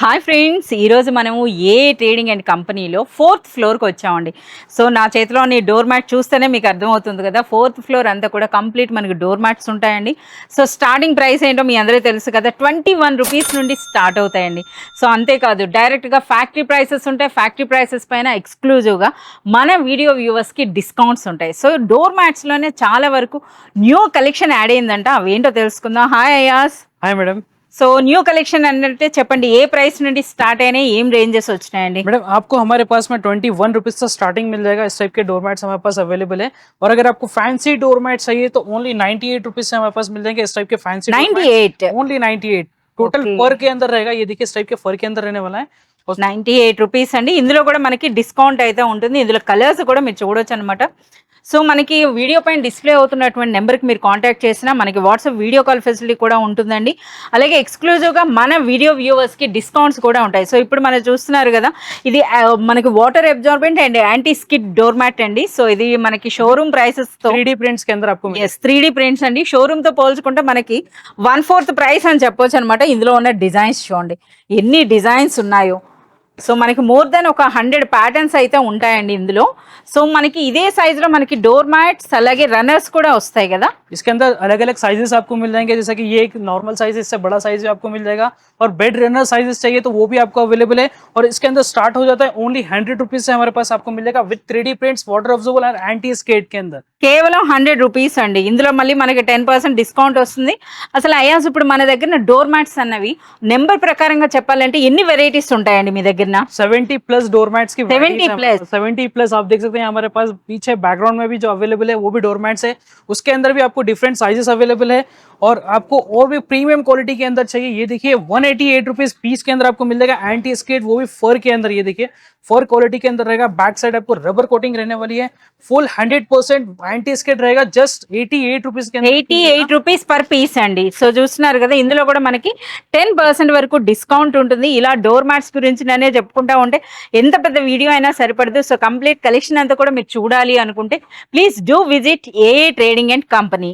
Hi friends, ఈరోజు మనము ఏ trading and కంపెనీలో 4th ఫ్లోర్కి వచ్చామండి. సో నా చేతిలోని డోర్ మ్యాట్ చూస్తేనే మీకు అర్థమవుతుంది కదా. 4th ఫ్లోర్ అంతా కూడా కంప్లీట్ మనకి డోర్ మ్యాట్స్ ఉంటాయండి. సో స్టార్టింగ్ ప్రైస్ ఏంటో మీ అందరికీ తెలుసు కదా, 21 రూపీస్ నుండి స్టార్ట్ అవుతాయండి. సో అంతేకాదు డైరెక్ట్గా ఫ్యాక్టరీ ప్రైసెస్ ఉంటాయి. ఫ్యాక్టరీ ప్రైసెస్ పైన ఎక్స్క్లూజివ్గా మన వీడియో వ్యూవర్స్కి డిస్కౌంట్స్ ఉంటాయి. సో డోర్ మ్యాట్స్లోనే చాలా వరకు న్యూ కలెక్షన్ యాడ్ అయిందంట, అవేంటో తెలుసుకుందాం. Hi Ayas. Hi madam. So new collection అంటే చెప్పండి, ఏ ప్రైస్ నుండి స్టార్ట్ అయినాయి, ఏం రేంజెస్ వచ్చినాయండి? मैडम आपको हमारे पास में 21 रुपीज से स्टार्टिंग मिल जाएगा। इस टाइप के डोर मैट्स हमारे पास अवेलेबल है। और अगर आपको फैंसी डोर मैट चाहिए तो ओनली 98 रुपीज से हमारे पास मिल जाएंगे। इस टाइप के फैंसी 98 ओनली 98 टोटल पर के अंदर रहेगा। ये देखिए इस टाइप के फर के अंदर रहने वाला है। 98 రూపీస్ అండి. ఇందులో కూడా మనకి డిస్కౌంట్ అయితే ఉంటుంది. ఇందులో కలర్స్ కూడా మీరు చూడొచ్చు అనమాట. సో మనకి వీడియో పైన డిస్ప్లే అవుతున్నటువంటి నెంబర్కి మీరు కాంటాక్ట్ చేసినా మనకి వాట్సాప్ వీడియో కాల్ ఫెసిలిటీ కూడా ఉంటుందండి. అలాగే ఎక్స్క్లూజివ్గా మన వీడియో వ్యూవర్స్కి డిస్కౌంట్స్ కూడా ఉంటాయి. సో ఇప్పుడు మనం చూస్తున్నారు కదా, ఇది మనకి water absorbent and anti skid door mat అండి. సో ఇది మనకి షోరూమ్ ప్రైసెస్తో 3D प्रिंट्स के अंदर आपको 3D ప్రింట్స్ అండి. షోరూమ్తో పోల్చుకుంటే మనకి 1/4 ప్రైస్ అని చెప్పొచ్చు అనమాట. ఇందులో ఉన్న డిజైన్స్ చూడండి ఎన్ని డిజైన్స్ ఉన్నాయో. సో మనకి మోర్ దెన్ ఒక 100 ప్యాటర్న్స్ అయితే ఉంటాయండి ఇందులో. సో మనకి ఇదే సైజులో మనకి డోర్ మ్యాట్స్ అలాగే రన్నర్స్ కూడా వస్తాయి కదా. इसके अंदर अलग अलग साइजेस आपको मिल जाएंगे। जैसा कि ये एक नॉर्मल साइज है, इससे बड़ा साइज भी आपको मिल जाएगा। और बेड रनर साइजेस चाहिए तो वो भी आपको अवेलेबल है। और इसके अंदर स्टार्ट हो जाता है ओनली 100 रुपीज से हमारे पास आपको मिल जाएगा with 3D prints, water absorbable and anti skid के अंदर। కేవలం 100 రూపీస్ అండి. ఇందులో మళ్ళీ మనకి 10% డిస్కౌంట్ వస్తుంది. అసలు అయాస్ ఇప్పుడు మన దగ్గర డోర్ మ్యాట్స్ అన్నవి నెంబర్ ప్రకారంగా చెప్పాలంటే ఎన్ని వెరైటీస్ ఉంటాయండి మీ దగ్గర? 70 प्लस डोर मैट्स की 70 प्लस आप देख सकते हैं। हमारे पास पीछे बैकग्राउंड में भी जो अवेलेबल है वो भी डोर मैट्स है। उसके अंदर भी आपको डिफरेंट साइजेस अवेलेबल है। और आपको और भी प्रीमियम क्वालिटी के अंदर चाहिए, ये देखिए 188 रुपीज पीस के अंदर आपको मिल जाएगा एंटी स्केट, वो भी फर के अंदर। ये देखिए फर क्वालिटी के अंदर रहेगा। बैक साइड आपको रबर कोटिंग रहने वाली है। फुल 100% एंटी स्केट रहेगा। जस्ट 88 रुपीज के अंदर 88 రూపీస్ పర్ పీస్ అండి. సో చూస్తున్నారు కదా, ఇందులో కూడా మనకి 10% వరకు డిస్కౌంట్ ఉంటుంది. ఇలా డోర్ మ్యాట్స్ గురించి నేనే చెప్పుకుంటా ఉంటే ఎంత పెద్ద వీడియో అయినా సరిపడదు. సో కంప్లీట్ కలెక్షన్ అంతా కూడా మీరు చూడాలి అనుకుంటే please do visit A trading and company.